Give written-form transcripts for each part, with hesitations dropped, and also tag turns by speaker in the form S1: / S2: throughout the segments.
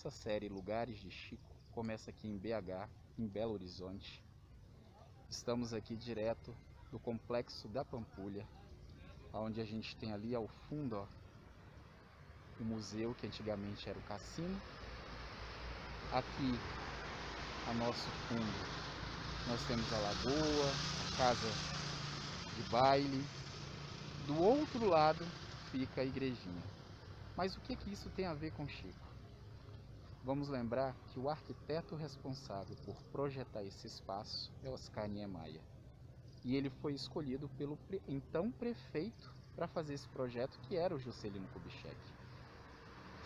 S1: nossa série Lugares de Chico começa aqui em BH, em Belo Horizonte. Estamos aqui direto do Complexo da Pampulha, onde a gente tem ali ao fundo, ó, o museu que antigamente era o cassino. Aqui, a nosso fundo, nós temos a lagoa, a casa de baile. Do outro lado fica a igrejinha. Mas o que isso tem a ver com Chico? Vamos lembrar que o arquiteto responsável por projetar esse espaço é Oscar Niemeyer. E ele foi escolhido pelo então prefeito para fazer esse projeto, que era o Juscelino Kubitschek.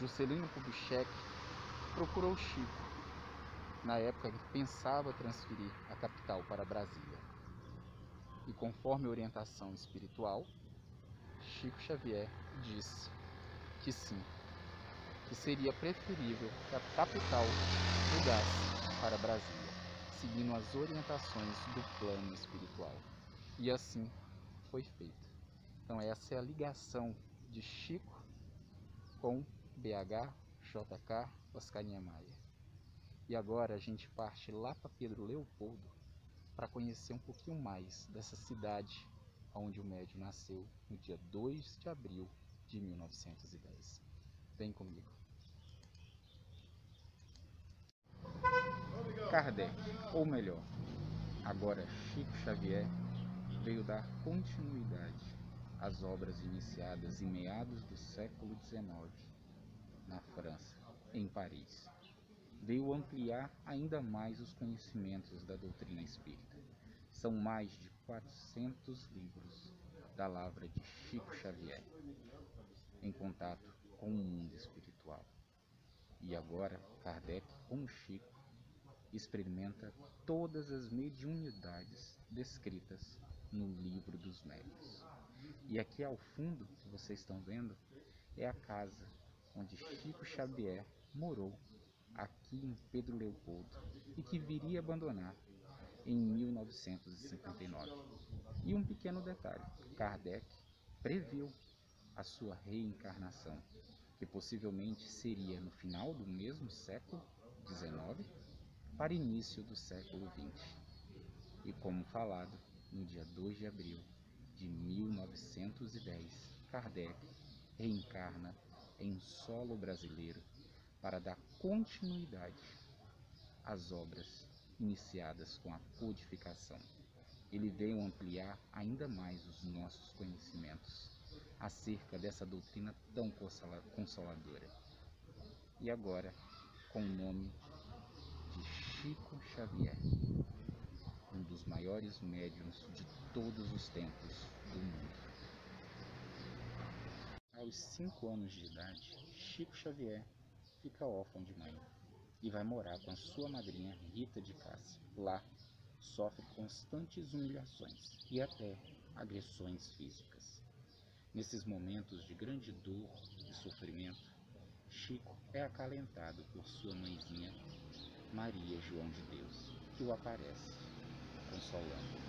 S1: Juscelino Kubitschek procurou Chico na época que pensava transferir a capital para Brasília. E conforme a orientação espiritual, Chico Xavier disse que sim, que seria preferível que a capital mudasse para Brasília, seguindo as orientações do plano espiritual. E assim foi feito. Então essa é a ligação de Chico com BH, JK, Oscar Niemeyer. E agora a gente parte lá para Pedro Leopoldo para conhecer um pouquinho mais dessa cidade onde o médium nasceu no dia 2 de abril de 1910. Vem comigo. Kardec, ou melhor, agora Chico Xavier, veio dar continuidade às obras iniciadas em meados do século XIX, na França, em Paris. Veio ampliar ainda mais os conhecimentos da doutrina espírita. São mais de 400 livros da lavra de Chico Xavier, em contato com o mundo espiritual. E agora, Kardec, como Chico, experimenta todas as mediunidades descritas no Livro dos Médiuns. E aqui ao fundo, que vocês estão vendo, é a casa onde Chico Xavier morou, aqui em Pedro Leopoldo, e que viria a abandonar em 1959. E um pequeno detalhe, Kardec previu a sua reencarnação, que possivelmente seria no final do mesmo século XIX para início do século XX. E como falado, no dia 2 de abril de 1910, Kardec reencarna em solo brasileiro para dar continuidade às obras iniciadas com a codificação. Ele veio ampliar ainda mais os nossos conhecimentos acerca dessa doutrina tão consoladora. E agora, com o nome de Chico Xavier, um dos maiores médiuns de todos os tempos do mundo. Aos 5 anos de idade, Chico Xavier fica órfão de mãe e vai morar com a sua madrinha Rita de Cássia. Lá, sofre constantes humilhações e até agressões físicas. Nesses momentos de grande dor e sofrimento, Chico é acalentado por sua mãezinha, Maria João de Deus, que o aparece, consolando-o.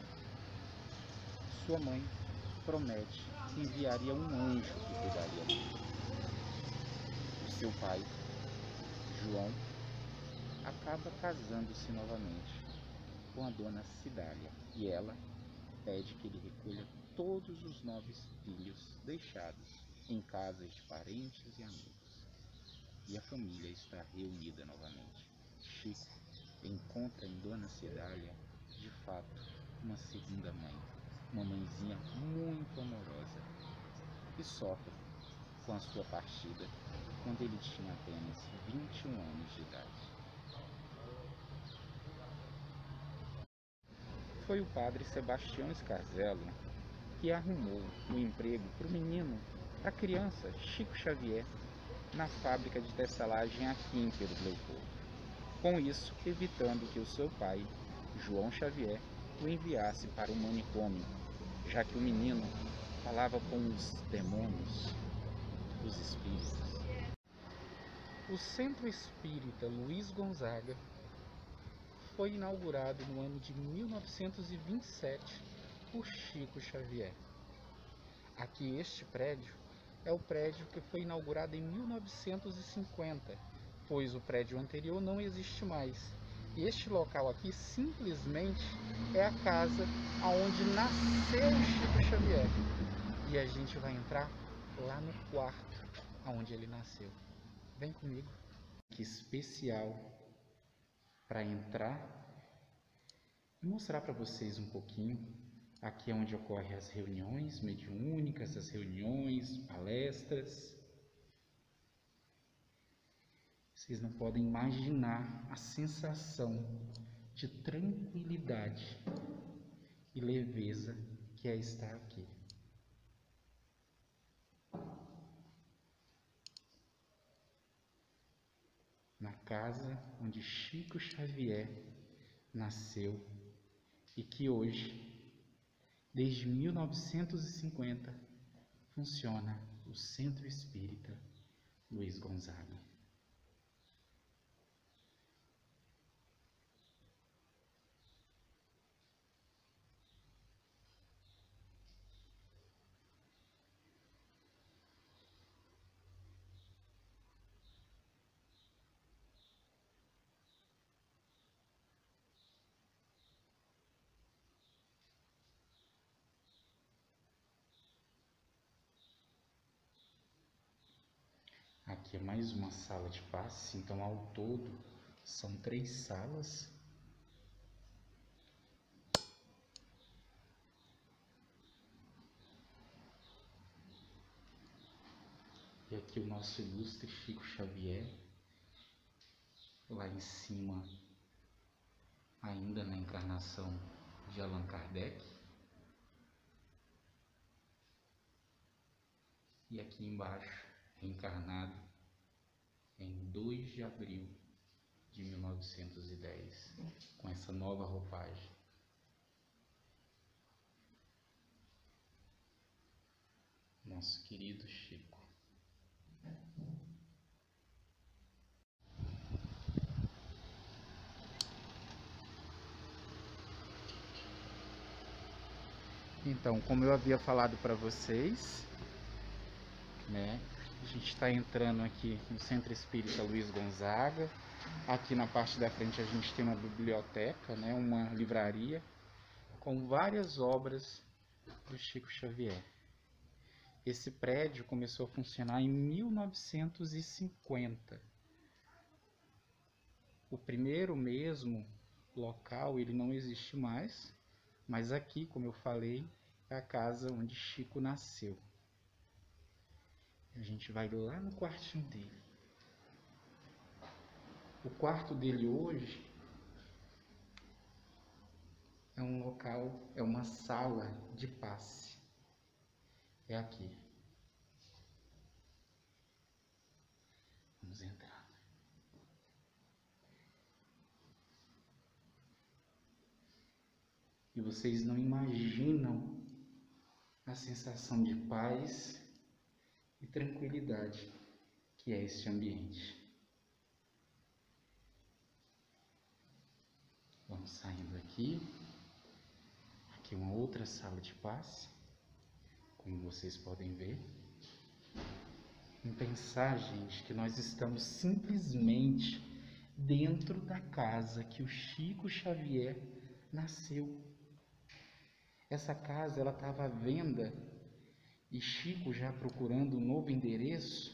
S1: Sua mãe promete que enviaria um anjo que cuidaria dele. O seu pai, João, acaba casando-se novamente com a dona Cidália, e ela pede que ele recolha todos os 9 filhos deixados em casas de parentes e amigos. E a família está reunida novamente. Chico encontra em dona Cidália, de fato, uma segunda mãe, uma mãezinha muito amorosa, e sofre com a sua partida quando ele tinha apenas 21 anos de idade. Foi o padre Sebastião Scarzello que arrumou um emprego para o menino, para a criança, Chico Xavier, na fábrica de tecelagem aqui em Pedro Leopoldo. Com isso, evitando que o seu pai, João Xavier, o enviasse para o manicômio, já que o menino falava com os demônios, os espíritos. O Centro Espírita Luiz Gonzaga foi inaugurado no ano de 1927 por Chico Xavier. Aqui este prédio é o prédio que foi inaugurado em 1950 pois o prédio anterior não existe mais. E este local aqui simplesmente é a casa onde nasceu Chico Xavier. E a gente vai entrar lá no quarto onde ele nasceu. Vem comigo. Que especial para entrar e mostrar para vocês um pouquinho. Aqui é onde ocorrem as reuniões mediúnicas, as reuniões, palestras. Vocês não podem imaginar a sensação de tranquilidade e leveza que é estar aqui. Na casa onde Chico Xavier nasceu e que hoje, desde 1950, funciona o Centro Espírita Luiz Gonzaga. Aqui é mais uma sala de passe, então ao todo são 3 salas. E aqui o nosso ilustre Chico Xavier, lá em cima, ainda na encarnação de Allan Kardec. E aqui embaixo, reencarnado em 2 de abril de 1910, com essa nova roupagem. Nosso querido Chico. Então, como eu havia falado para vocês, né, a gente está entrando aqui no Centro Espírita Luiz Gonzaga. Aqui na parte da frente a gente tem uma biblioteca, né, uma livraria, com várias obras do Chico Xavier. Esse prédio começou a funcionar em 1950. O primeiro mesmo local, ele não existe mais, mas aqui, como eu falei, é a casa onde Chico nasceu. A gente vai lá no quartinho dele. O quarto dele hoje é um local, é uma sala de passe. É aqui. Vamos entrar. E vocês não imaginam a sensação de paz e tranquilidade que é este ambiente. Vamos saindo aqui. Aqui uma outra sala de passe, como vocês podem ver. Em pensar, gente, que nós estamos simplesmente dentro da casa que o Chico Xavier nasceu. Essa casa, ela estava à venda e Chico, já procurando um novo endereço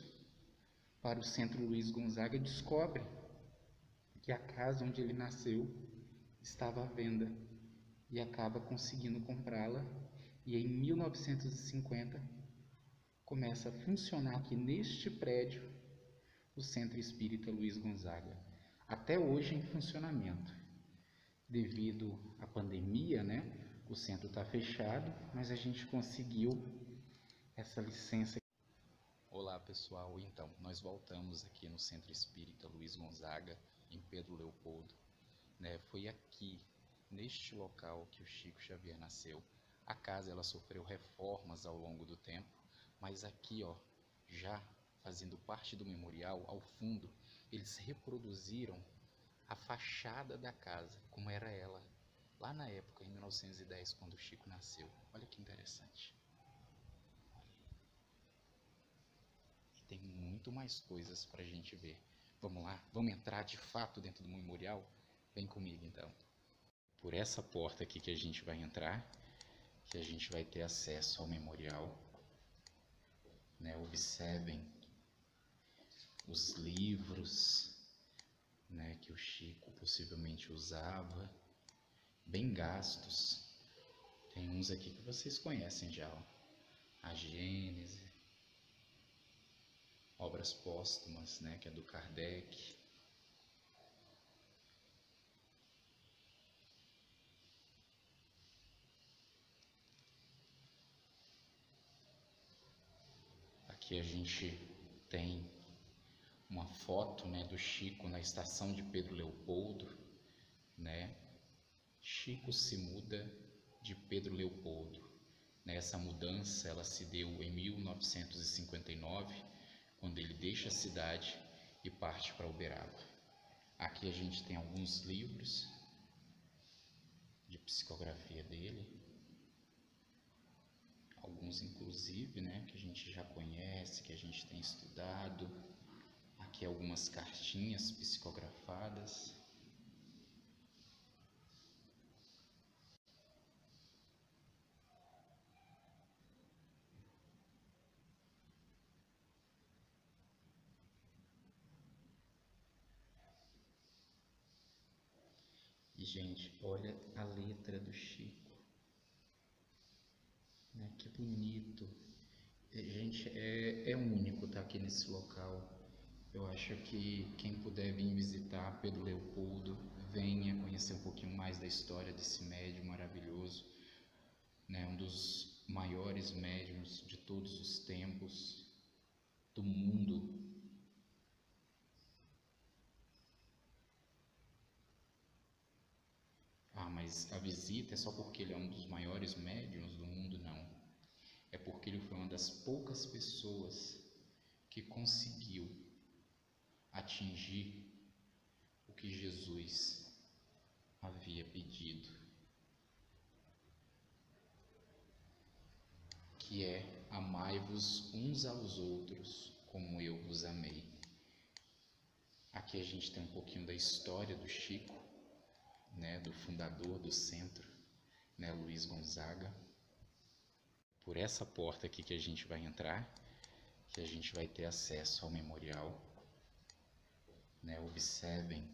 S1: para o Centro Luiz Gonzaga, descobre que a casa onde ele nasceu estava à venda e acaba conseguindo comprá-la. E em 1950 começa a funcionar aqui neste prédio o Centro Espírita Luiz Gonzaga, até hoje em funcionamento. Devido à pandemia, né, o centro está fechado, mas a gente conseguiu essa licença. Olá pessoal, então nós voltamos aqui no Centro Espírita Luiz Gonzaga, em Pedro Leopoldo, né? Foi aqui, neste local, que o Chico Xavier nasceu. A casa, ela sofreu reformas ao longo do tempo, mas aqui, ó, já fazendo parte do memorial, ao fundo, eles reproduziram a fachada da casa, como era ela, lá na época, em 1910, quando o Chico nasceu. Olha que interessante. E tem muito mais coisas para a gente ver. Vamos lá? Vamos entrar de fato dentro do memorial? Vem comigo então. Por essa porta aqui que a gente vai entrar, que a gente vai ter acesso ao memorial, né? Observem os livros, né, que o Chico possivelmente usava, bem gastos. Tem uns aqui que vocês conhecem já, ó. A Gênese, obras póstumas, né, que é do Kardec. Aqui a gente tem uma foto, né, do Chico na estação de Pedro Leopoldo, né? Chico se muda de Pedro Leopoldo. Essa mudança ela se deu em 1959, quando ele deixa a cidade e parte para Uberaba. Aqui a gente tem alguns livros de psicografia dele, alguns inclusive, né, que a gente já conhece, que a gente tem estudado. Aqui algumas cartinhas psicografadas. E, gente, olha a letra do Chico, né? Que bonito. Gente, é único estar aqui nesse local. Eu acho que quem puder vir visitar Pedro Leopoldo, venha conhecer um pouquinho mais da história desse médium maravilhoso, né? Um dos maiores médiuns de todos os tempos do mundo. Ah, mas a visita é só porque ele é um dos maiores médiuns do mundo? Não. É porque ele foi uma das poucas pessoas que conseguiu atingir o que Jesus havia pedido, que é: amai-vos uns aos outros como eu vos amei. Aqui a gente tem um pouquinho da história do Chico, né, do fundador do centro, né, Luiz Gonzaga. Por essa porta aqui que a gente vai entrar, que a gente vai ter acesso ao memorial, né? Observem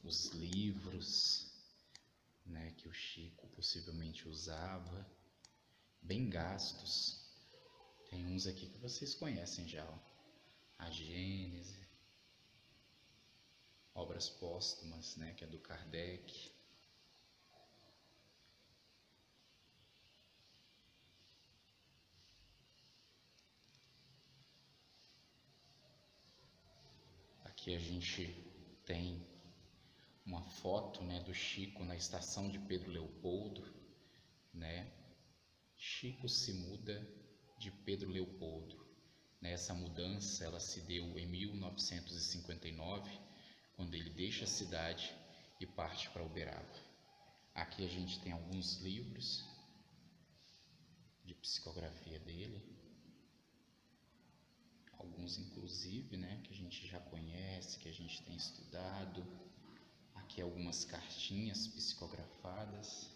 S1: os livros, né, que o Chico possivelmente usava, bem gastos. Tem uns aqui que vocês conhecem já, ó. A Gênese, obras póstumas, né, que é do Kardec. Aqui a gente tem uma foto, né, do Chico na estação de Pedro Leopoldo, né? Chico se muda de Pedro Leopoldo. Essa mudança ela se deu em 1959, quando ele deixa a cidade e parte para Uberaba. Aqui a gente tem alguns livros de psicografia dele, alguns inclusive, né, que a gente já conhece, que a gente tem estudado. Aqui algumas cartinhas psicografadas.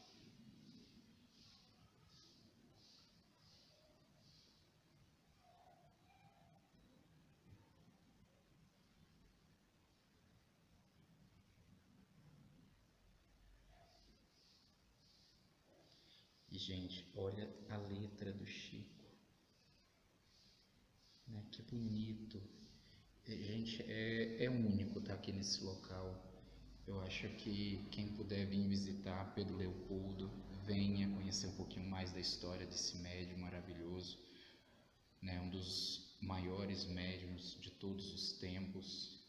S1: E, gente, olha a letra do Chico, né? Que bonito. Gente, é único estar aqui nesse local. Eu acho que quem puder vir visitar Pedro Leopoldo, venha conhecer um pouquinho mais da história desse médium maravilhoso, né? Um dos maiores médiuns de todos os tempos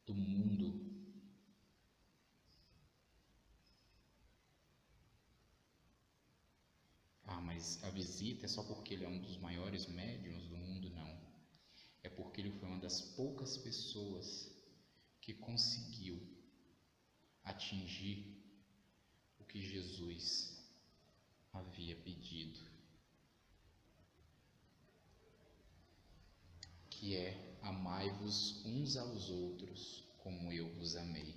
S1: do mundo. Ah, mas a visita é só porque ele é um dos maiores médiuns do mundo? Não. É porque ele foi uma das poucas pessoas que conseguiu atingir o que Jesus havia pedido, que é amai-vos uns aos outros como eu vos amei.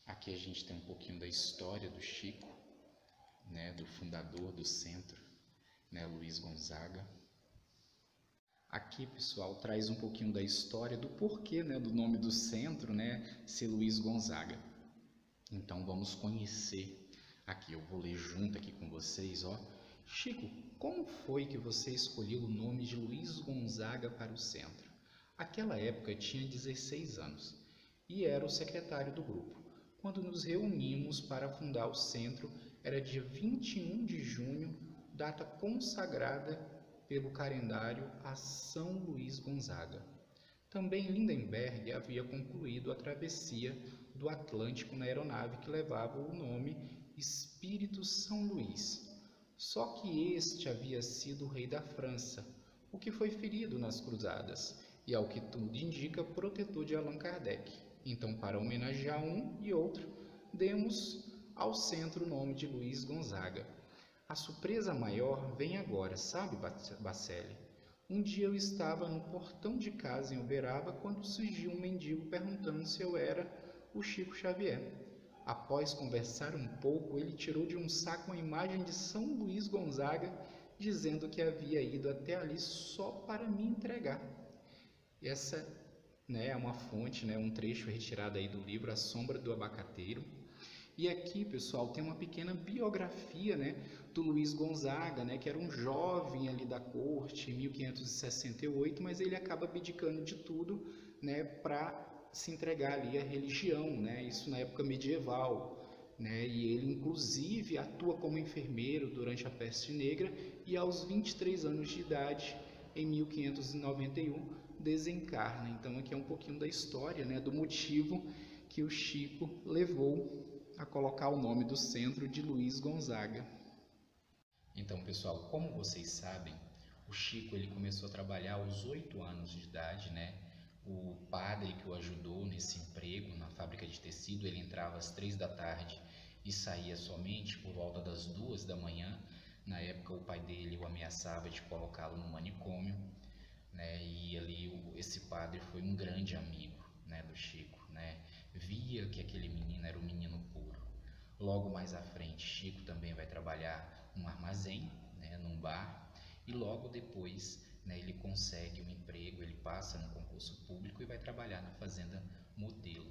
S1: Aqui a gente tem um pouquinho da história do Chico, né, do fundador do centro, né, Luiz Gonzaga. Aqui, pessoal, traz um pouquinho da história do porquê, né, do nome do centro, né, ser Luiz Gonzaga. Então vamos conhecer. Aqui eu vou ler junto aqui com vocês, ó. Chico, como foi que você escolheu o nome de Luiz Gonzaga para o centro? Aquela época tinha 16 anos e era o secretário do grupo. Quando nos reunimos para fundar o centro, era dia 21 de junho, data consagrada pelo calendário a São Luís Gonzaga. Também Lindenberg havia concluído a travessia do Atlântico na aeronave que levava o nome Espírito São Luís. Só que este havia sido o rei da França, o que foi ferido nas cruzadas, e ao que tudo indica, protetor de Allan Kardec. Então, para homenagear um e outro, demos ao centro o nome de Luiz Gonzaga. A surpresa maior vem agora, sabe, Bacelli? Um dia eu estava no portão de casa em Uberaba quando surgiu um mendigo perguntando se eu era o Chico Xavier. Após conversar um pouco, ele tirou de um saco uma imagem de São Luís Gonzaga, dizendo que havia ido até ali só para me entregar. Essa, né, é uma fonte, né, um trecho retirado aí do livro A Sombra do Abacateiro. E aqui, pessoal, tem uma pequena biografia, né, do Luiz Gonzaga, né, que era um jovem ali da corte em 1568, mas ele acaba abdicando de tudo, né, para se entregar ali à religião, né, isso na época medieval, né, e ele inclusive atua como enfermeiro durante a Peste Negra e aos 23 anos de idade, em 1591, desencarna. Então aqui é um pouquinho da história, né, do motivo que o Chico levou a colocar o nome do centro de Luiz Gonzaga. Então, pessoal, como vocês sabem, o Chico ele começou a trabalhar aos 8 anos de idade, né? O padre que o ajudou nesse emprego na fábrica de tecido, ele entrava às 3 da tarde e saía somente por volta das 2 da manhã. Na época, o pai dele o ameaçava de colocá-lo no manicômio, né? E ali esse padre foi um grande amigo, né, do Chico, né? Via que aquele menino era um menino puro. Logo mais à frente, Chico também vai trabalhar num armazém, né, num bar, e logo depois, né, ele consegue um emprego, ele passa no concurso público e vai trabalhar na fazenda Modelo,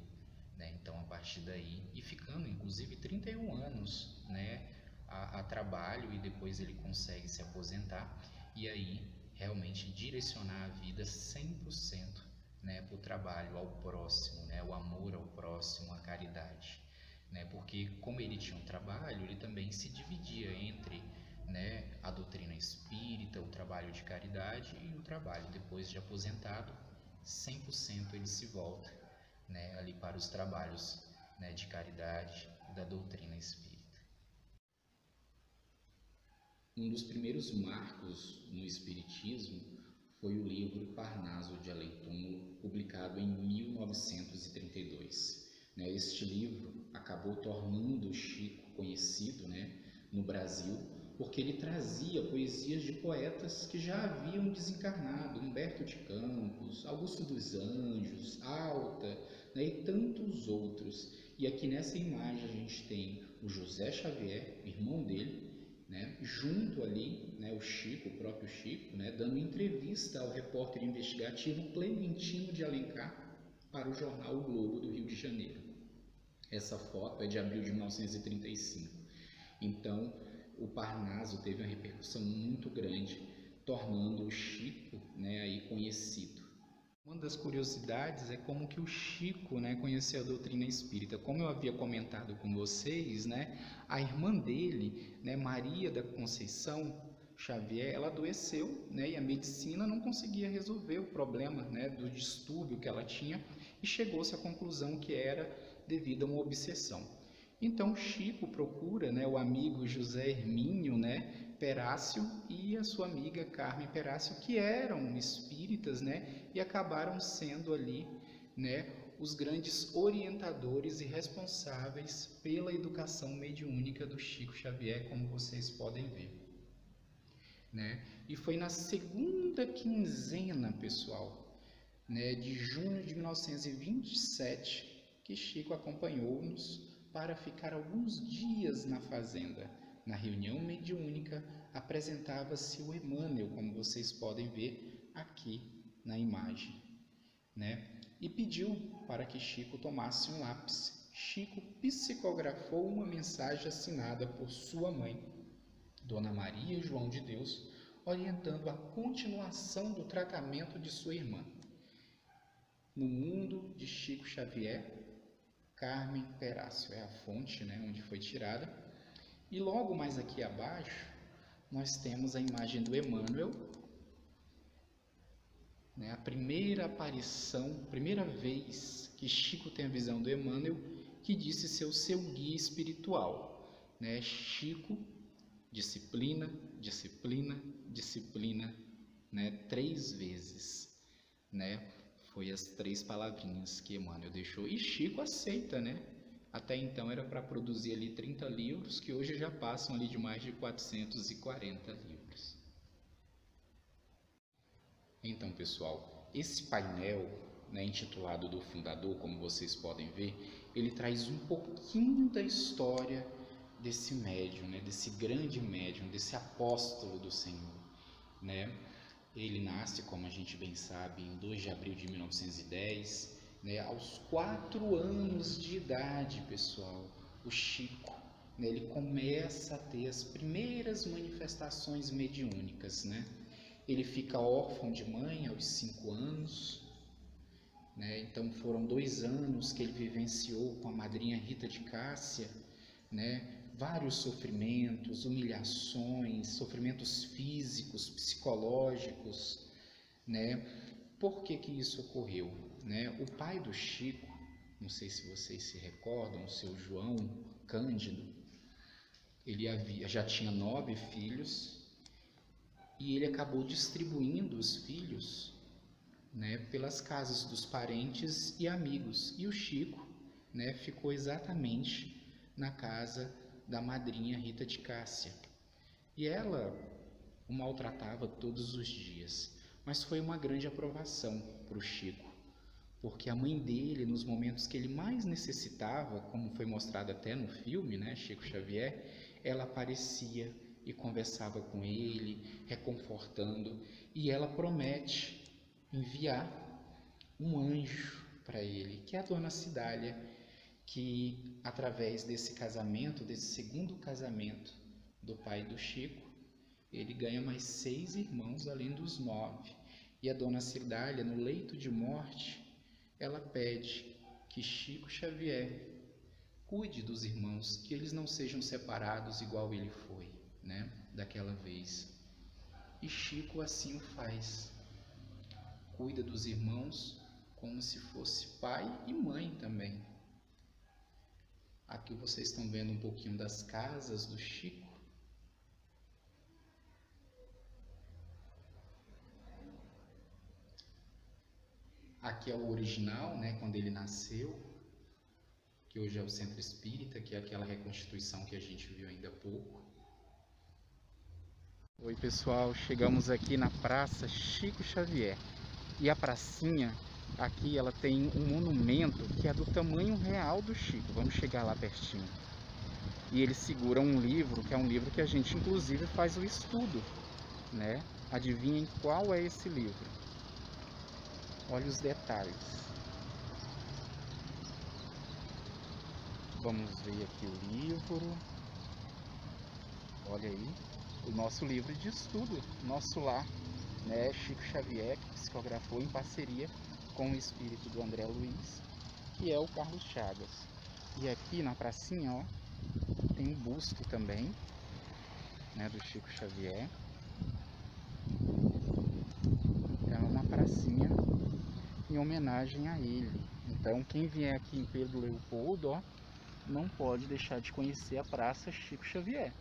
S1: né? Então, a partir daí, e ficando inclusive 31 anos, né, a trabalho, e depois ele consegue se aposentar e aí realmente direcionar a vida 100%, né, para o trabalho ao próximo, né, o amor ao próximo, a caridade, né, porque como ele tinha um trabalho, ele também se dividia entre, né, a doutrina espírita, o trabalho de caridade e o trabalho depois de aposentado, 100% ele se volta, né, ali para os trabalhos, né, de caridade e da doutrina espírita. Um dos primeiros marcos no espiritismo foi o livro Parnaso de Além-Túmulo, publicado em 1932. Este livro acabou tornando o Chico conhecido, né, no Brasil, porque ele trazia poesias de poetas que já haviam desencarnado, Humberto de Campos, Augusto dos Anjos, Alta, né, e tantos outros. E aqui nessa imagem a gente tem o José Xavier, irmão dele, né, junto ali, né, o Chico, o próprio Chico, né, dando entrevista ao repórter investigativo Clementino de Alencar para o jornal O Globo do Rio de Janeiro. Essa foto é de abril de 1935. Então, o Parnaso teve uma repercussão muito grande, tornando o Chico, né, aí conhecido. Uma das curiosidades é como que o Chico, né, conheceu a doutrina espírita. Como eu havia comentado com vocês, né, a irmã dele, né, Maria da Conceição Xavier, ela adoeceu, né, e a medicina não conseguia resolver o problema, né, do distúrbio que ela tinha, e chegou-se à conclusão que era devido a uma obsessão. Então Chico procura, né, o amigo José Hermínio, né, Perácio, e a sua amiga Carmen Perácio, que eram espíritas, né, e acabaram sendo ali, né, os grandes orientadores e responsáveis pela educação mediúnica do Chico Xavier, como vocês podem ver.
S2: né? E foi na segunda quinzena, pessoal, né, de junho de 1927, que Chico acompanhou-nos para ficar alguns dias na fazenda. Na reunião mediúnica apresentava-se o Emmanuel, como vocês podem ver aqui na imagem, né? E pediu para que Chico tomasse um lápis. Chico psicografou uma mensagem assinada por sua mãe, Dona Maria João de Deus, orientando a continuação do tratamento de sua irmã. No Mundo de Chico Xavier, Carmen Perácio é a fonte, né, onde foi tirada. E logo mais aqui abaixo, nós temos a imagem do Emmanuel, né, a primeira aparição, primeira vez que Chico tem a visão do Emmanuel, que disse ser o seu guia espiritual, né? Chico, disciplina, disciplina, disciplina, né, 3 vezes, né? Foi as 3 palavrinhas que Emmanuel deixou. E Chico aceita, né? Até então era para produzir ali 30 livros, que hoje já passam ali de mais de 440 livros. Então, pessoal, esse painel, né, intitulado do Fundador, como vocês podem ver, ele traz um pouquinho da história desse médium, né, desse grande médium, desse apóstolo do Senhor, né? Ele nasce, como a gente bem sabe, em 2 de abril de 1910, né, aos 4 anos de idade, pessoal. O Chico, né, ele começa a ter as primeiras manifestações mediúnicas, né? Ele fica órfão de mãe aos 5 anos, né? Então foram 2 anos que ele vivenciou com a madrinha Rita de Cássia, né? Vários sofrimentos, humilhações, sofrimentos físicos, psicológicos, né? Por que que isso ocorreu, né? O pai do Chico, não sei se vocês se recordam, o seu João Cândido, ele já tinha 9 filhos, e ele acabou distribuindo os filhos, né, pelas casas dos parentes e amigos. E o Chico, né, ficou exatamente na casa da madrinha Rita de Cássia. E ela o maltratava todos os dias. Mas foi uma grande aprovação para o Chico, porque a mãe dele, nos momentos que ele mais necessitava, como foi mostrado até no filme, né, Chico Xavier, ela aparecia e conversava com ele, reconfortando, e ela promete enviar um anjo para ele, que é a Dona Cidália, que através desse casamento, desse segundo casamento do pai do Chico, ele ganha mais 6 irmãos além dos 9. E a Dona Cidália, no leito de morte, ela pede que Chico Xavier cuide dos irmãos, que eles não sejam separados igual ele foi, né, daquela vez. E Chico assim o faz, cuida dos irmãos como se fosse pai e mãe também. Aqui vocês estão vendo um pouquinho das casas do Chico. Aqui é o original, né, quando ele nasceu, que hoje é o Centro Espírita, que é aquela reconstituição que a gente viu ainda há pouco. Oi pessoal, chegamos aqui na Praça Chico Xavier. E a pracinha, aqui ela tem um monumento que é do tamanho real do Chico. Vamos chegar lá pertinho. E ele segura um livro, que é um livro que a gente inclusive faz o estudo, né? Adivinhem qual é esse livro? Olha os detalhes. Vamos ver aqui o livro. Olha aí, o nosso livro de estudo, nosso lar, né? Chico Xavier, que psicografou em parceria com o espírito do André Luiz, que é o Carlos Chagas. E aqui na pracinha, ó, tem um busto também, né, do Chico Xavier. É uma pracinha em homenagem a ele. Então quem vier aqui em Pedro Leopoldo, ó, não pode deixar de conhecer a Praça Chico Xavier.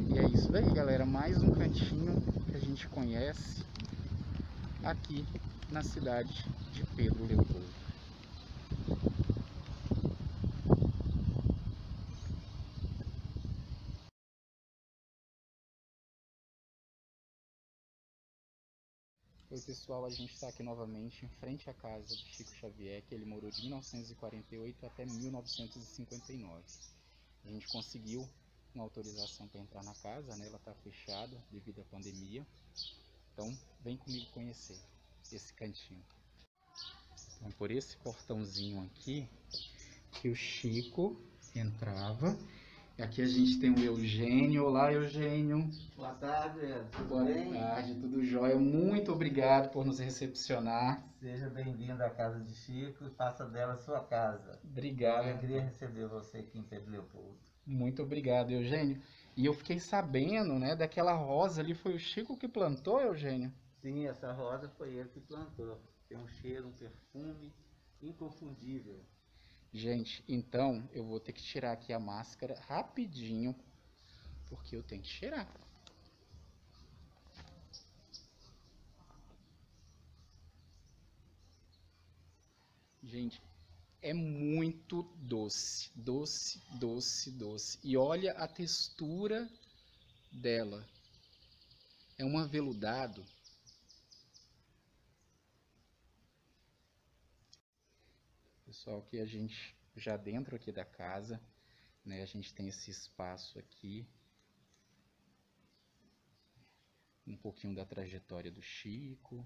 S2: E é isso daí, galera, mais um cantinho que a gente conhece aqui na cidade de Pedro Leopoldo.
S1: Oi pessoal, a gente está aqui novamente em frente à casa de Chico Xavier, que ele morou de 1948 até 1959. A gente conseguiu uma autorização para entrar na casa, né? Ela está fechada devido à pandemia. Então vem comigo conhecer esse cantinho. Então por esse portãozinho aqui que o Chico entrava. Aqui a gente tem o Eugênio. Olá, Eugênio.
S3: Boa tarde, tudo
S1: Boa
S3: bem?
S1: tarde, tudo jóia. Muito obrigado por nos recepcionar.
S3: Seja bem-vindo à casa de Chico e faça dela a sua casa.
S1: Obrigado.
S3: É uma alegria receber você aqui em Pedro Leopoldo.
S1: Muito obrigado, Eugênio. E eu fiquei sabendo, né, daquela rosa ali, foi o Chico que plantou, Eugênio?
S3: Sim, essa rosa foi ele que plantou. Tem um cheiro, um perfume inconfundível.
S1: Gente, então eu vou ter que tirar aqui a máscara rapidinho, porque eu tenho que cheirar. Gente, é muito doce, doce, doce, doce. E olha a textura dela. É um aveludado. Pessoal, aqui a gente já dentro aqui da casa, né? A gente tem esse espaço aqui. Um pouquinho da trajetória do Chico.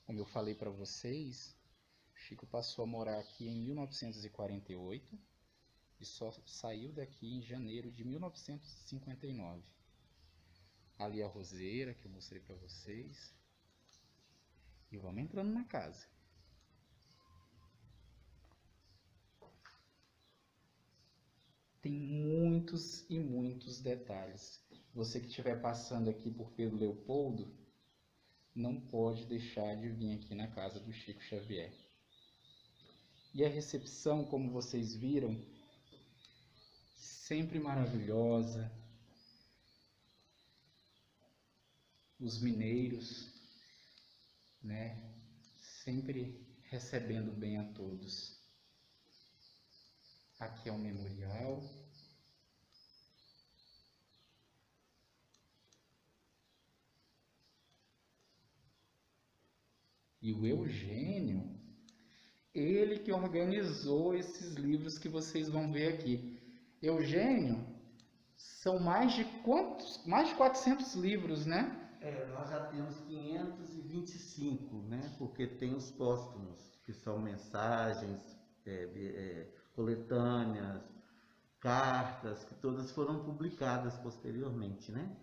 S1: Como eu falei para vocês, Chico passou a morar aqui em 1948 e só saiu daqui em janeiro de 1959. Ali a roseira que eu mostrei para vocês. E vamos entrando na casa. Tem muitos e muitos detalhes. Você que estiver passando aqui por Pedro Leopoldo, não pode deixar de vir aqui na casa do Chico Xavier. E a recepção, como vocês viram, sempre maravilhosa. Os mineiros, né, sempre recebendo bem a todos. Aqui é o memorial. E o Eugênio, ele que organizou esses livros que vocês vão ver aqui. Eugênio, são mais de quantos? Mais de 400 livros, né?
S3: Nós já temos 525, né? Porque tem os póstumos, que são mensagens, coletâneas, cartas, que todas foram publicadas posteriormente, né?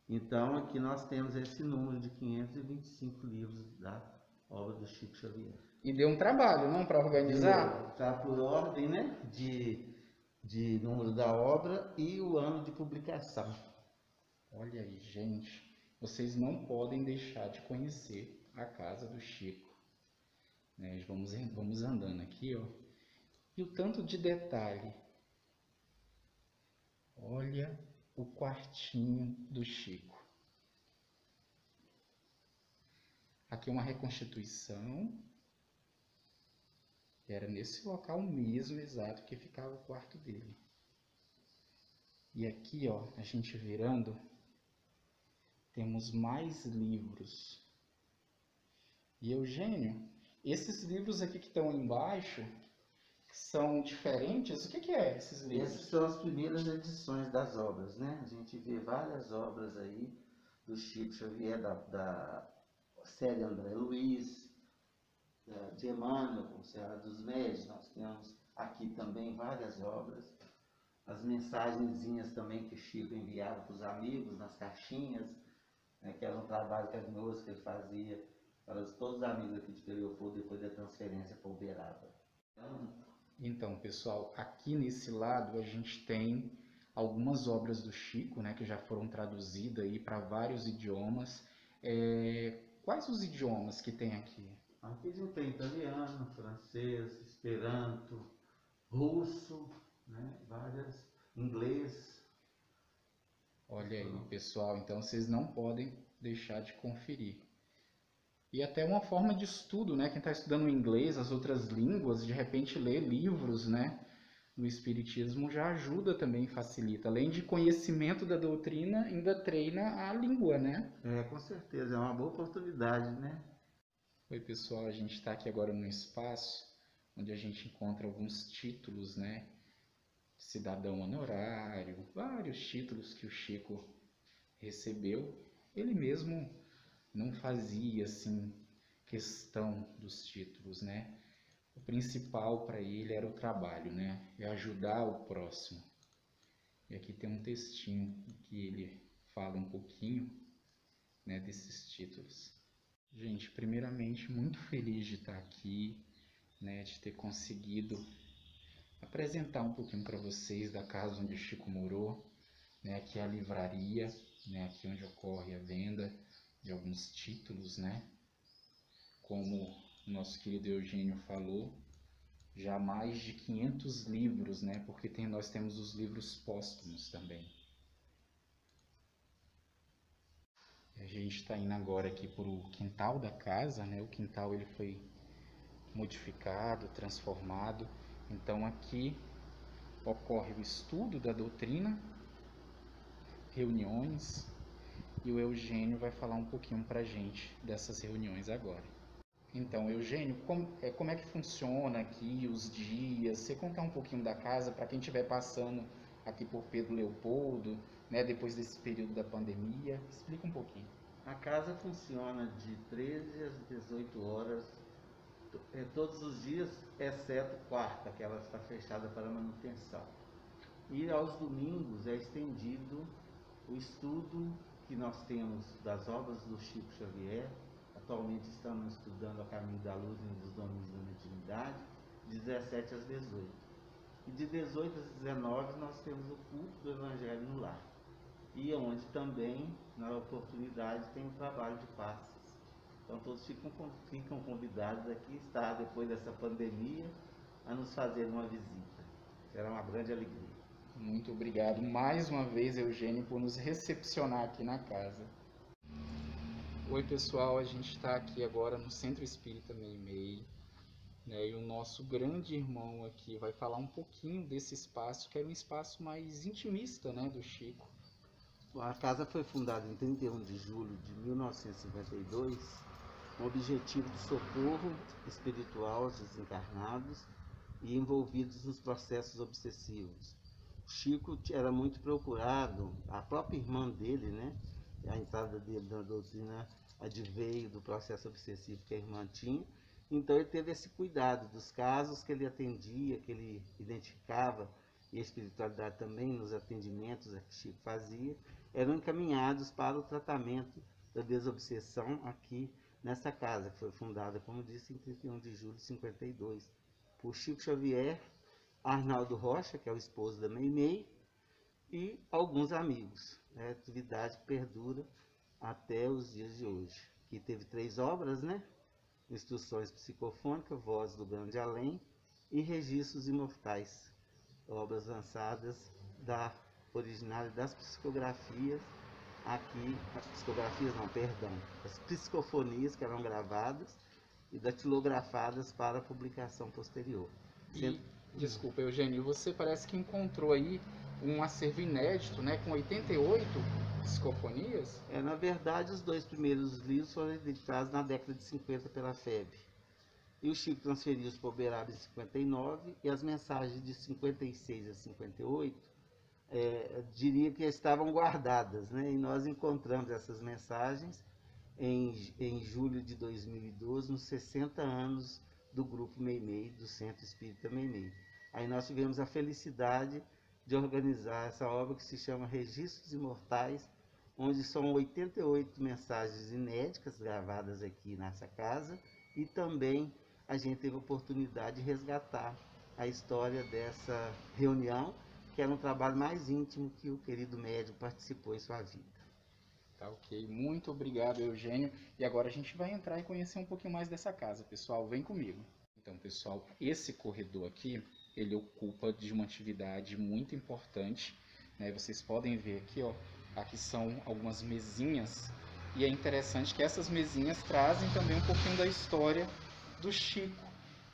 S3: Então aqui nós temos esse número de 525 livros da obra do Chico Xavier.
S1: E deu um trabalho, não, para organizar?
S3: Está por ordem, né? De número da obra e o ano de publicação.
S1: Olha aí, gente. Vocês não podem deixar de conhecer a casa do Chico. Né? Vamos andando aqui, ó. E o tanto de detalhe. Olha o quartinho do Chico. Aqui é uma reconstituição. Era nesse local mesmo, exato, que ficava o quarto dele. E aqui, ó, a gente virando, temos mais livros. E Eugênio, esses livros aqui que estão embaixo, são diferentes? O que é esses livros?
S3: Essas são as primeiras edições das obras, né? A gente vê várias obras aí do Chico Xavier, da série André Luiz, de Emmanuel, com Serra dos Médios. Nós temos aqui também várias obras. As mensagenzinhas também que o Chico enviava para os amigos nas caixinhas, né, que era um trabalho carinhoso que ele fazia para todos os amigos aqui de Pedro Leopoldo depois da transferência para Uberaba.
S1: Então, pessoal, aqui nesse lado a gente tem algumas obras do Chico, né, que já foram traduzidas aí para vários idiomas. Quais os idiomas que tem aqui?
S3: Aqui a gente tem italiano, francês, esperanto, russo, né, inglês.
S1: Olha aí, pessoal, então vocês não podem deixar de conferir. E até uma forma de estudo, né? Quem está estudando inglês, as outras línguas, de repente lê livros, né?
S2: no Espiritismo já ajuda também, facilita. Além de conhecimento da doutrina, ainda treina a língua, né?
S3: Com certeza, é uma boa oportunidade, né?
S2: Oi, pessoal, a gente está aqui agora num espaço onde a gente encontra alguns títulos, né? Cidadão honorário, vários títulos que o Chico recebeu. Ele mesmo não fazia, assim, questão dos títulos, né? O principal para ele era o trabalho, né? É ajudar o próximo. E aqui tem um textinho que ele fala um pouquinho, né, desses títulos. Gente, primeiramente, muito feliz de estar aqui, né, de ter conseguido apresentar um pouquinho para vocês da casa onde o Chico morou, né, aqui é a livraria, né, aqui onde ocorre a venda de alguns títulos, né? Como o nosso querido Eugênio falou, já mais de 500 livros, né? Porque nós temos os livros póstumos também. A gente está indo agora aqui para o quintal da casa, né? O quintal ele foi modificado, transformado. Então aqui ocorre o estudo da doutrina, reuniões, e o Eugênio vai falar um pouquinho para a gente dessas reuniões agora. Então, Eugênio, como é que funciona aqui os dias? Você contar um pouquinho da casa para quem estiver passando aqui por Pedro Leopoldo, né, depois desse período da pandemia? Explica um pouquinho.
S3: A casa funciona de 13 às 18 horas, todos os dias, exceto quarta, que ela está fechada para manutenção. E aos domingos é estendido o estudo que nós temos das obras do Chico Xavier. Atualmente estamos estudando A Caminho da Luz e dos Domínios da Mediunidade, de 17 às 18. E de 18 às 19 nós temos o culto do Evangelho no Lar. E onde também, na oportunidade, tem o trabalho de passes. Então todos ficam convidados aqui, estar depois dessa pandemia, a nos fazer uma visita. Será uma grande alegria.
S2: Muito obrigado mais uma vez, Eugênio, por nos recepcionar aqui na casa. Oi, pessoal, a gente está aqui agora no Centro Espírita Meimei, né, e o nosso grande irmão aqui vai falar um pouquinho desse espaço, que era um espaço mais intimista, né, do Chico.
S3: A casa foi fundada em 31 de julho de 1952, com o objetivo de socorro espiritual aos desencarnados e envolvidos nos processos obsessivos. O Chico era muito procurado, a própria irmã dele, né, a entrada dele na doutrina adveio do processo obsessivo que a irmã tinha, então ele teve esse cuidado dos casos que ele atendia, que ele identificava, e a espiritualidade também nos atendimentos que Chico fazia, eram encaminhados para o tratamento da desobsessão aqui nessa casa, que foi fundada, como disse, em 31 de julho de 52, por Chico Xavier, Arnaldo Rocha, que é o esposo da Meimei, e alguns amigos. A atividade perdura até os dias de hoje. Que teve 3 obras, né? Instruções psicofônicas, Voz do Grande Além e Registros Imortais, obras lançadas originária das psicografias, as psicofonias que eram gravadas e datilografadas para publicação posterior.
S2: Desculpa, Eugênio, você parece que encontrou aí um acervo inédito, né, com 88 psicofonias?
S3: Na verdade, os 2 primeiros livros foram editados na década de 50 pela FEB. E o Chico transferiu-os para o Uberaba em 59, e as mensagens de 56 a 58, diria que estavam guardadas, né? E nós encontramos essas mensagens em julho de 2012, nos 60 anos do Grupo Meimei, do Centro Espírita Meimei. Aí nós tivemos a felicidade de organizar essa obra que se chama Registros Imortais, onde são 88 mensagens inéditas gravadas aqui nessa casa, e também a gente teve a oportunidade de resgatar a história dessa reunião, que era um trabalho mais íntimo que o querido médium participou em sua vida.
S2: Tá, ok. Muito obrigado, Eugênio. E agora a gente vai entrar e conhecer um pouquinho mais dessa casa, pessoal. Vem comigo. Então, pessoal, esse corredor aqui, ele ocupa de uma atividade muito importante, né? Vocês podem ver aqui, ó, aqui são algumas mesinhas, e é interessante que essas mesinhas trazem também um pouquinho da história do Chico.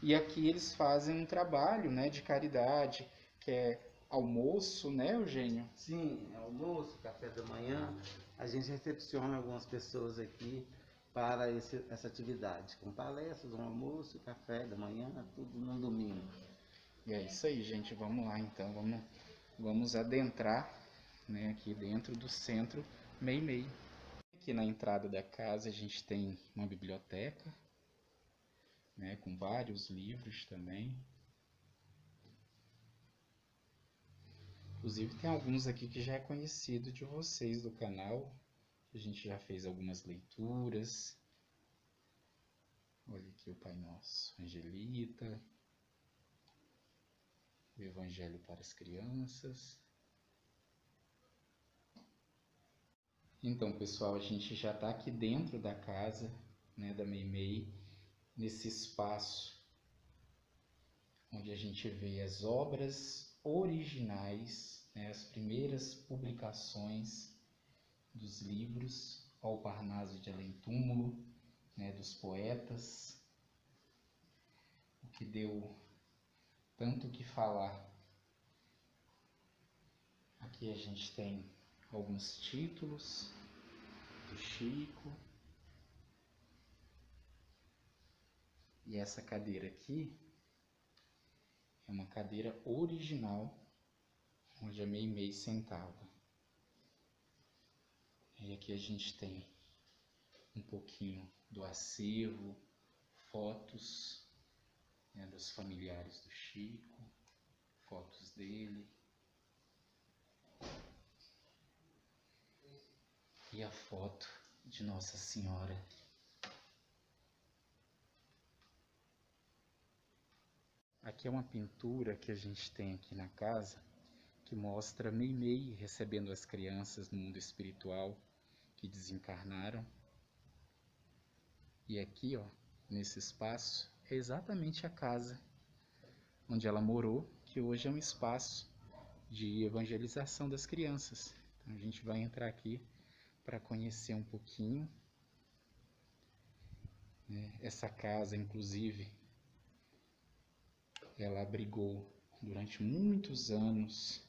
S2: E aqui eles fazem um trabalho, né, de caridade, que é almoço, né, Eugênio?
S3: Sim, é almoço, café da manhã. A gente recepciona algumas pessoas aqui para essa atividade, com palestras, um almoço, café da manhã, tudo no domingo.
S2: E é isso aí, gente. Vamos lá, então. Vamos adentrar, né, aqui dentro do centro Meimei. Aqui na entrada da casa a gente tem uma biblioteca, né, com vários livros também. Inclusive tem alguns aqui que já é conhecido de vocês do canal. A gente já fez algumas leituras. Olha aqui o Pai Nosso, Angelita, o Evangelho para as Crianças. Então, pessoal, a gente já está aqui dentro da casa, né, da Meimei, nesse espaço onde a gente vê as obras originais, né, as primeiras publicações dos livros, ao Parnaso de Além Túmulo, né, dos poetas, o que deu tanto o que falar. Aqui a gente tem alguns títulos do Chico. E essa cadeira aqui é uma cadeira original, onde a Meimei sentava. E aqui a gente tem um pouquinho do acervo, fotos, né, dos familiares do Chico, fotos dele. E a foto de Nossa Senhora. Aqui é uma pintura que a gente tem aqui na casa, que mostra Meimei recebendo as crianças no mundo espiritual que desencarnaram. E aqui, ó, nesse espaço, é exatamente a casa onde ela morou, que hoje é um espaço de evangelização das crianças. Então a gente vai entrar aqui para conhecer um pouquinho, né? Essa casa, inclusive, ela abrigou durante muitos anos,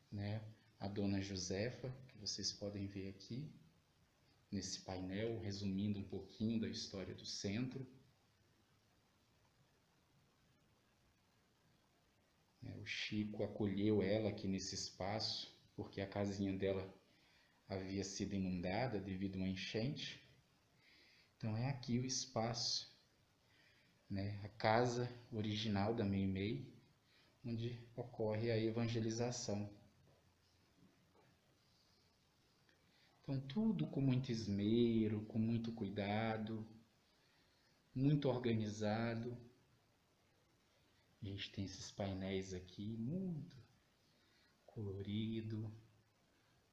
S2: né, a Dona Josefa, que vocês podem ver aqui nesse painel, resumindo um pouquinho da história do centro. O Chico acolheu ela aqui nesse espaço, porque a casinha dela havia sido inundada devido a uma enchente. Então é aqui o espaço, né, a casa original da Meimei, onde ocorre a evangelização. Então tudo com muito esmero, com muito cuidado, muito organizado. A gente tem esses painéis aqui, muito colorido,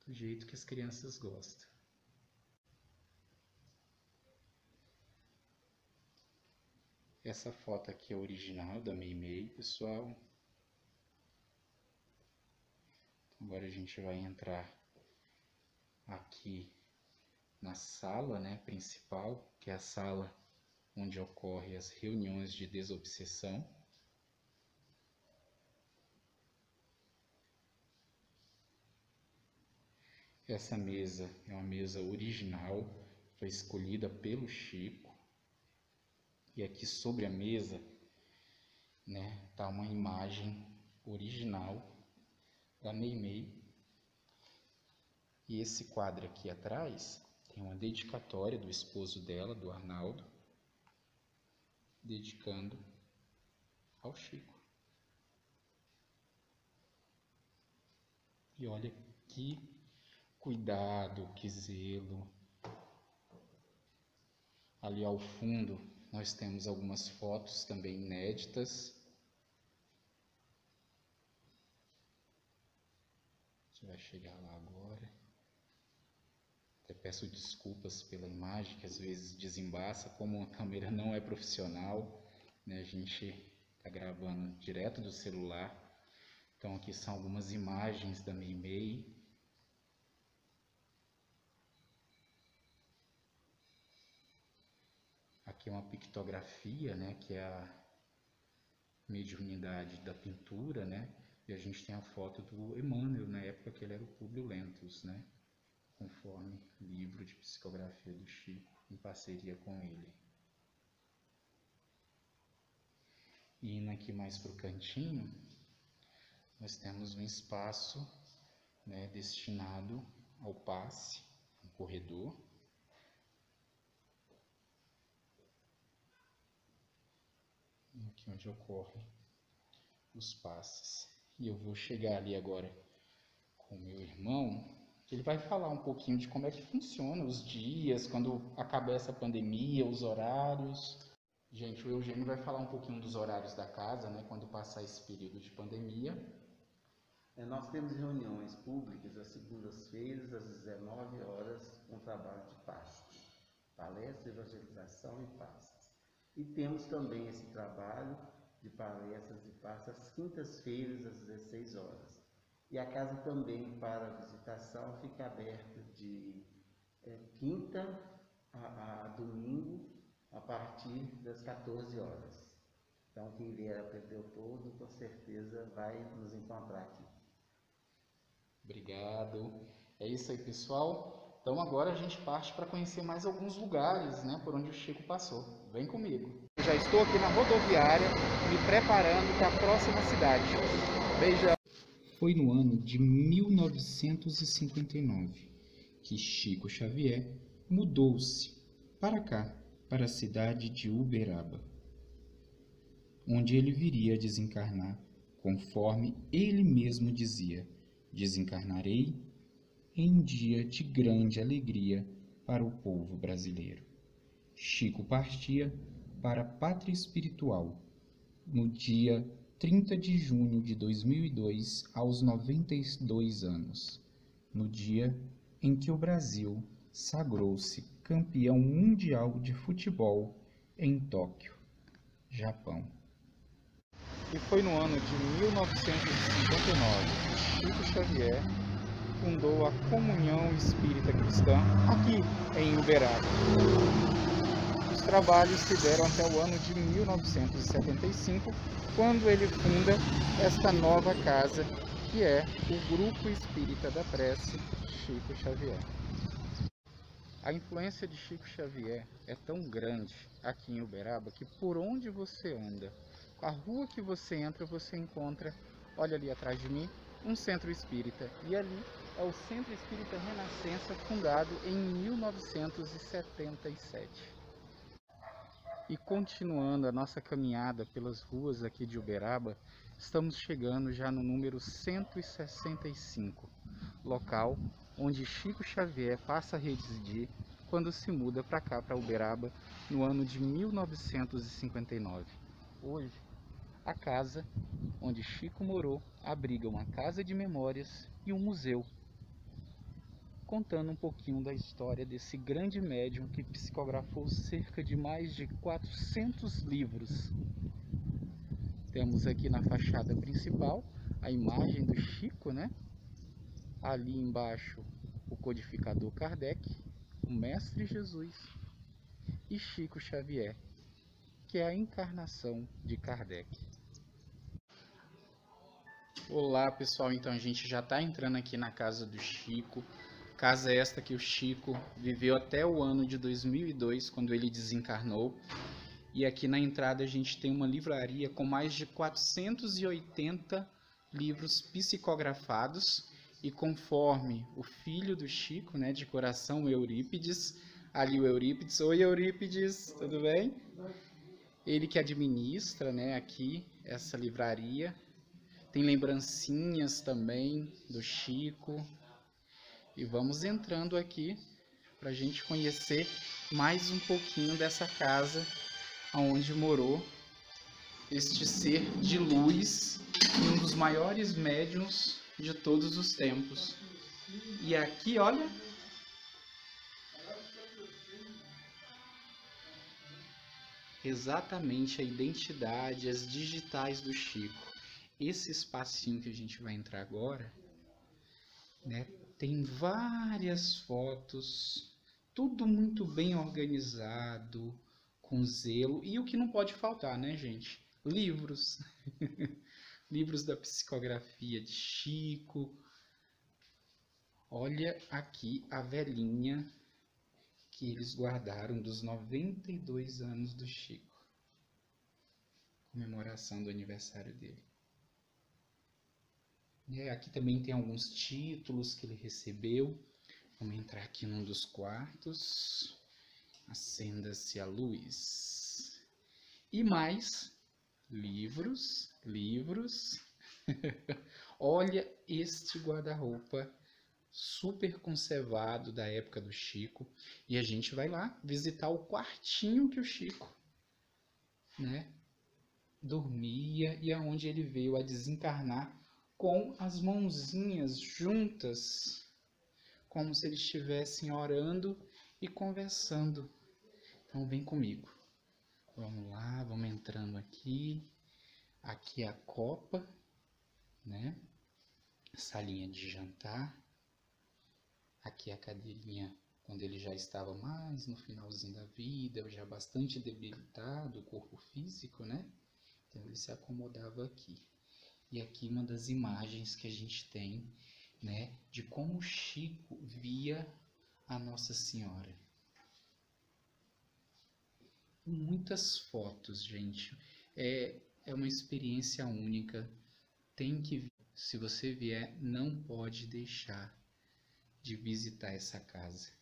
S2: do jeito que as crianças gostam. Essa foto aqui é original da Meimei, pessoal. Agora a gente vai entrar aqui na sala, né, principal, que é a sala onde ocorrem as reuniões de desobsessão. Essa mesa é uma mesa original, foi escolhida pelo Chico. E aqui sobre a mesa, né, tá uma imagem original da Meimei. E esse quadro aqui atrás tem uma dedicatória do esposo dela, do Arnaldo, dedicando ao Chico. E olha que cuidado, que zelo. Ali ao fundo nós temos algumas fotos também inéditas. A gente vai chegar lá agora. Até peço desculpas pela imagem, que às vezes desembaça, como a câmera não é profissional, né? A gente está gravando direto do celular. Então aqui são algumas imagens da Meimei. Aqui é uma pictografia, né, que é a mediunidade da pintura, né? E a gente tem a foto do Emmanuel, na época que ele era o Públio Lentulus, né? Conforme livro de psicografia do Chico, em parceria com ele. E indo aqui mais para o cantinho, nós temos um espaço, né, destinado ao passe, um corredor. E aqui onde ocorrem os passes. E eu vou chegar ali agora com o meu irmão, que ele vai falar um pouquinho de como é que funciona os dias, quando acabar essa pandemia, os horários. Gente, o Eugênio vai falar um pouquinho dos horários da casa, né, quando passar esse período de pandemia.
S3: Nós temos reuniões públicas às segundas-feiras, às 19 horas, com trabalho de passes, palestra, evangelização e passes. E temos também esse trabalho de palestras e passes às quintas-feiras, às 16 horas. E a casa também, para visitação, fica aberta de quinta a domingo, a partir das 14 horas. Então, quem vier a Pedro com certeza vai nos encontrar aqui.
S2: Obrigado. É isso aí, pessoal. Então agora a gente parte para conhecer mais alguns lugares, né, por onde o Chico passou. Vem comigo. Eu já estou aqui na rodoviária, me preparando para a próxima cidade. Beijão. Foi no ano de 1959 que Chico Xavier mudou-se para cá, para a cidade de Uberaba, onde ele viria a desencarnar, conforme ele mesmo dizia: desencarnarei em dia de grande alegria para o povo brasileiro. Chico partia para a pátria espiritual no dia 30 de junho de 2002, aos 92 anos, no dia em que o Brasil sagrou-se campeão mundial de futebol em Tóquio, Japão. E foi no ano de 1959 que Chico Xavier fundou a Comunhão Espírita Cristã aqui em Uberaba. Os trabalhos se deram até o ano de 1975, quando ele funda esta nova casa, que é o Grupo Espírita da Prece Chico Xavier. A influência de Chico Xavier é tão grande aqui em Uberaba que por onde você anda, a rua que você entra, você encontra, olha ali atrás de mim, um centro espírita. E ali é o Centro Espírita Renascença, fundado em 1977. E continuando a nossa caminhada pelas ruas aqui de Uberaba, estamos chegando já no número 165, local onde Chico Xavier passa a residir quando se muda para cá, para Uberaba, no ano de 1959. Hoje, a casa onde Chico morou abriga uma casa de memórias e um museu, contando um pouquinho da história desse grande médium que psicografou cerca de mais de 400 livros. Temos aqui na fachada principal a imagem do Chico, né? Ali embaixo o codificador Kardec, o Mestre Jesus e Chico Xavier, que é a encarnação de Kardec. Olá pessoal, então a gente já está entrando aqui na casa do Chico, casa esta que o Chico viveu até o ano de 2002, quando ele desencarnou. E aqui na entrada a gente tem uma livraria com mais de 480 livros psicografados, e conforme o filho do Chico, né, de coração, o Eurípides, ali o Eurípides, oi Eurípides, tudo bem? Ele que administra, né, aqui essa livraria. Tem lembrancinhas também do Chico. E vamos entrando aqui para a gente conhecer mais um pouquinho dessa casa onde morou este ser de luz, um dos maiores médiuns de todos os tempos. E aqui, olha, exatamente a identidade, as digitais do Chico. Esse espacinho que a gente vai entrar agora, né, tem várias fotos, tudo muito bem organizado, com zelo. E o que não pode faltar, né, gente? Livros. livros da psicografia de Chico. Olha aqui a velhinha que eles guardaram dos 92 anos do Chico. Comemoração do aniversário dele. Aqui também tem alguns títulos que ele recebeu. Vamos entrar aqui num dos quartos. Acenda-se a luz. E mais livros. Olha este guarda-roupa super conservado da época do Chico. E a gente vai lá visitar o quartinho que o Chico, dormia e aonde ele veio a desencarnar com as mãozinhas juntas, como se eles estivessem orando e conversando. Então vem comigo. Vamos lá, vamos entrando aqui. Aqui é a copa, salinha de jantar. Aqui é a cadeirinha quando ele já estava mais no finalzinho da vida, já bastante debilitado, o corpo físico, Então ele se acomodava aqui. E aqui uma das imagens que a gente tem, de como o Chico via a Nossa Senhora. Muitas fotos, gente. É uma experiência única. Tem que vir. Se você vier, não pode deixar de visitar essa casa.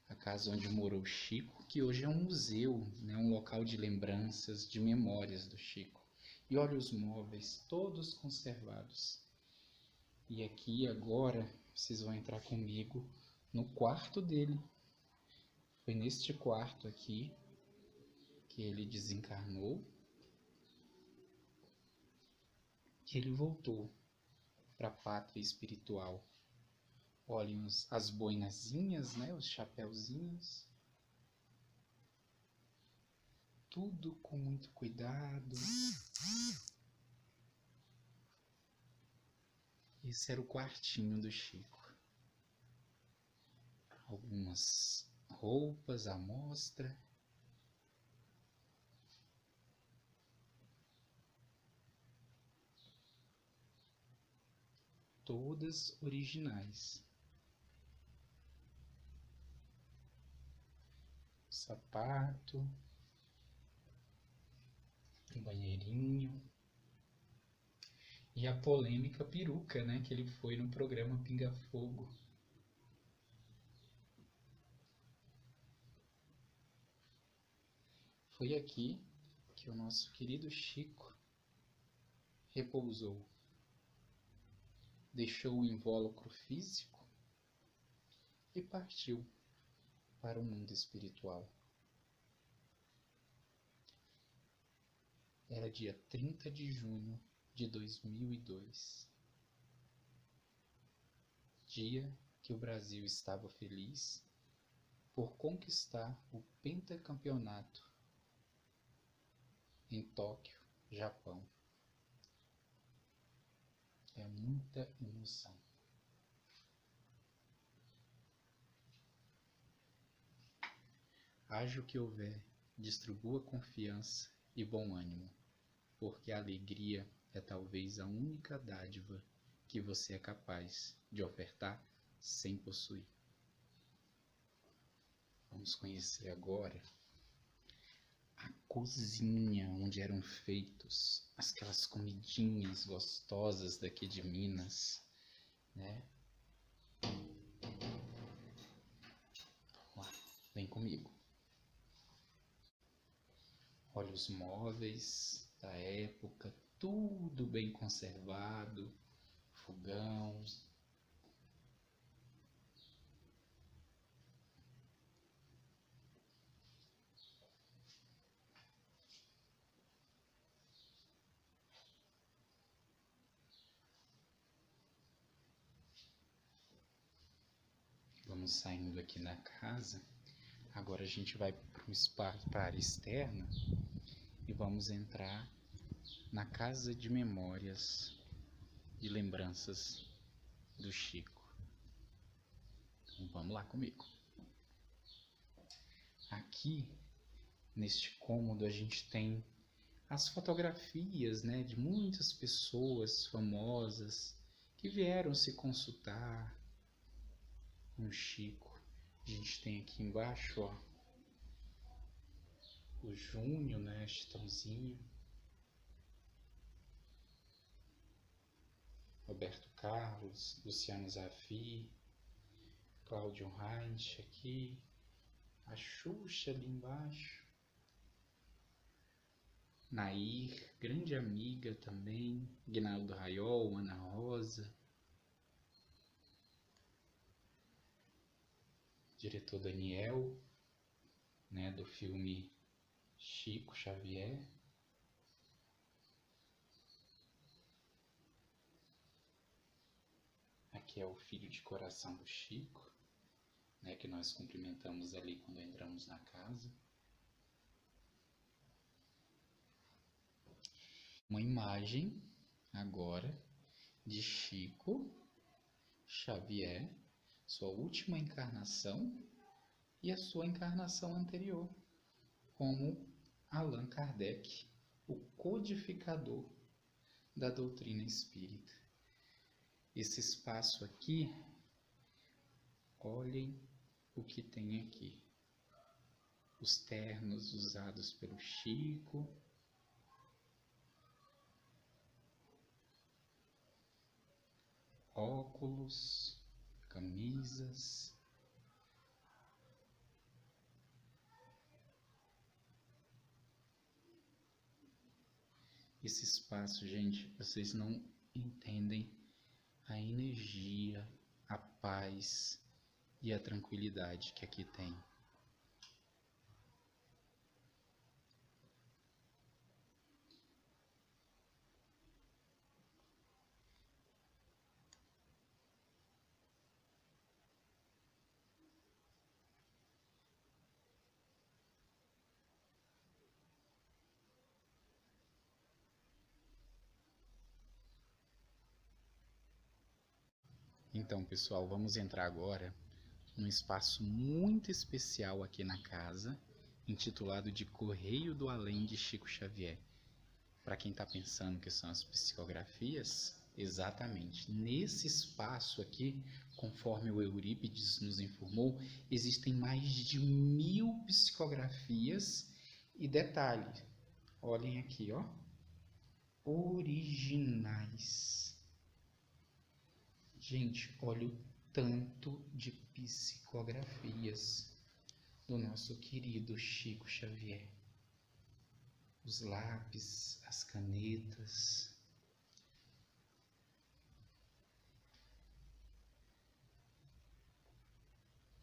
S2: A casa onde morou o Chico, que hoje é um museu, um local de lembranças, de memórias do Chico. E olha os móveis, todos conservados. E aqui agora, vocês vão entrar comigo no quarto dele. Foi neste quarto aqui que ele desencarnou, que ele voltou para a pátria espiritual. Olhem as boinazinhas, os chapéuzinhos. Tudo com muito cuidado. Esse era o quartinho do Chico. Algumas roupas à mostra. Todas originais. Sapato. Um banheirinho. E a polêmica peruca, que ele foi no programa Pinga Fogo. Foi aqui que o nosso querido Chico repousou. Deixou o invólucro físico e partiu para o mundo espiritual. Era dia 30 de junho de 2002. Dia que o Brasil estava feliz por conquistar o pentacampeonato em Tóquio, Japão. É muita emoção. Haja o que houver, distribua confiança e bom ânimo, porque a alegria é talvez a única dádiva que você é capaz de ofertar sem possuir. Vamos conhecer agora a cozinha onde eram feitos aquelas comidinhas gostosas daqui de Minas, Vamos lá, vem comigo. Olha os móveis da época, tudo bem conservado, fogão. Vamos saindo aqui da casa. Agora a gente vai para um espaço, para a área externa, e vamos entrar na casa de memórias e lembranças do Chico. Então vamos lá comigo. Aqui, neste cômodo, a gente tem as fotografias, né, de muitas pessoas famosas que vieram se consultar com Chico. A gente tem aqui embaixo, ó, o Júnior, né, Chitãozinho, Roberto Carlos, Luciano Zafi, Cláudio Heinz aqui, a Xuxa ali embaixo, Nair, grande amiga também, Guinaldo Raiol, Ana Rosa, diretor Daniel, né, do filme Chico Xavier. Aqui é o filho de coração do Chico, né, que nós cumprimentamos ali quando entramos na casa. Uma imagem agora de Chico Xavier, sua última encarnação e a sua encarnação anterior, como Allan Kardec, o codificador da doutrina espírita. Esse espaço aqui, olhem o que tem aqui. Os ternos usados pelo Chico, óculos, camisas. Esse espaço, gente, vocês não entendem a energia, a paz e a tranquilidade que aqui tem. Então, pessoal, vamos entrar agora num espaço muito especial aqui na casa, intitulado de Correio do Além de Chico Xavier. Para quem está pensando que são as psicografias, exatamente. Nesse espaço aqui, conforme o Eurípides nos informou, existem mais de 1000 psicografias e detalhe, olhem aqui, ó, originais. Gente, olha o tanto de psicografias do nosso querido Chico Xavier. Os lápis, as canetas.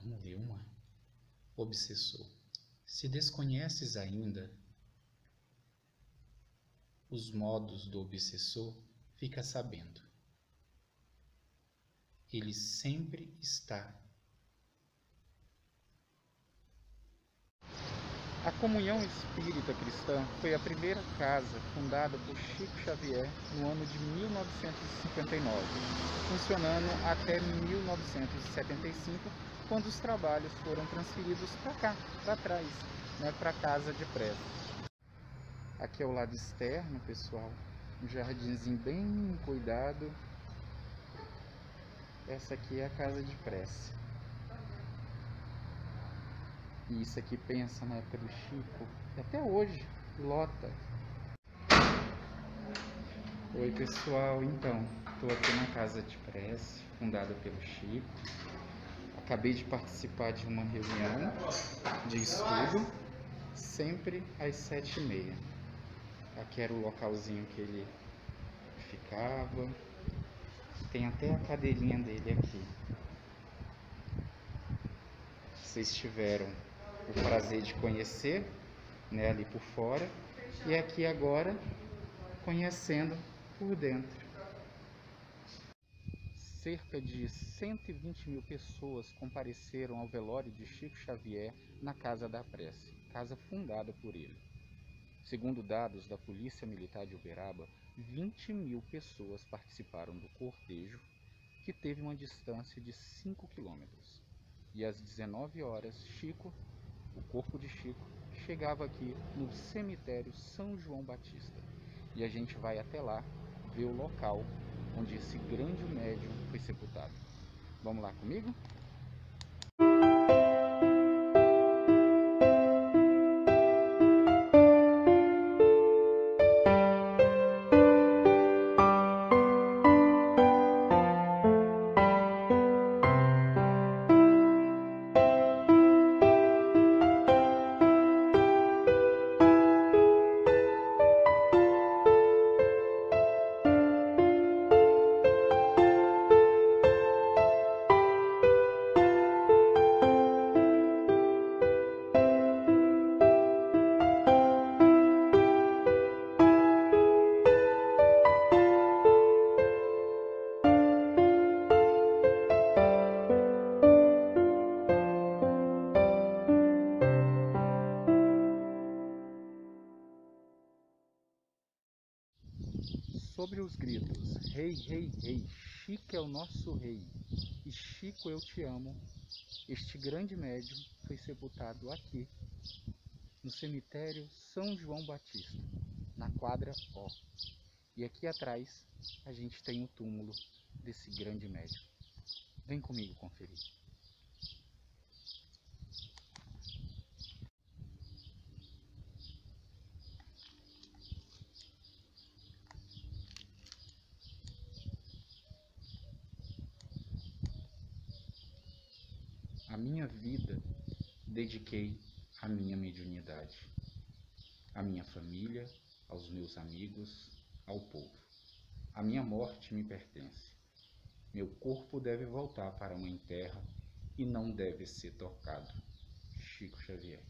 S2: Vamos ver uma. Obsessor. Se desconheces ainda os modos do obsessor, fica sabendo. Ele sempre está.
S1: A Comunhão Espírita Cristã foi a primeira casa fundada por Chico Xavier no ano de 1959, funcionando até 1975, quando os trabalhos foram transferidos para cá, para trás, né, para a casa de prece. Aqui é o lado externo, pessoal, um jardinzinho bem cuidado. Essa aqui é a casa de prece. E isso aqui pensa na época do Chico, até hoje, lota. Oi pessoal, então, estou aqui na casa de prece, fundada pelo Chico. Acabei de participar de uma reunião de estudo, sempre às 7h30. Aqui era o localzinho que ele ficava. Tem até a cadeirinha dele aqui. Vocês tiveram o prazer de conhecer, né, ali por fora, e aqui agora conhecendo por dentro. Cerca de 120.000 pessoas compareceram ao velório de Chico Xavier na Casa da Prece, casa fundada por ele. Segundo dados da Polícia Militar de Uberaba, 20.000 pessoas participaram do cortejo, que teve uma distância de 5 quilômetros. E às 19 horas, o corpo de Chico chegava aqui no cemitério São João Batista. E a gente vai até lá ver o local onde esse grande médium foi sepultado. Vamos lá comigo? Sobre os gritos, rei, rei, rei, Chico é o nosso rei, e Chico eu te amo, este grande médium foi sepultado aqui, no cemitério São João Batista, na quadra O. E aqui atrás a gente tem o túmulo desse grande médium. Vem comigo conferir. A minha vida dediquei à minha mediunidade, à minha família, aos meus amigos, ao povo. A minha morte me pertence. Meu corpo deve voltar para a Mãe Terra e não deve ser tocado. Chico Xavier.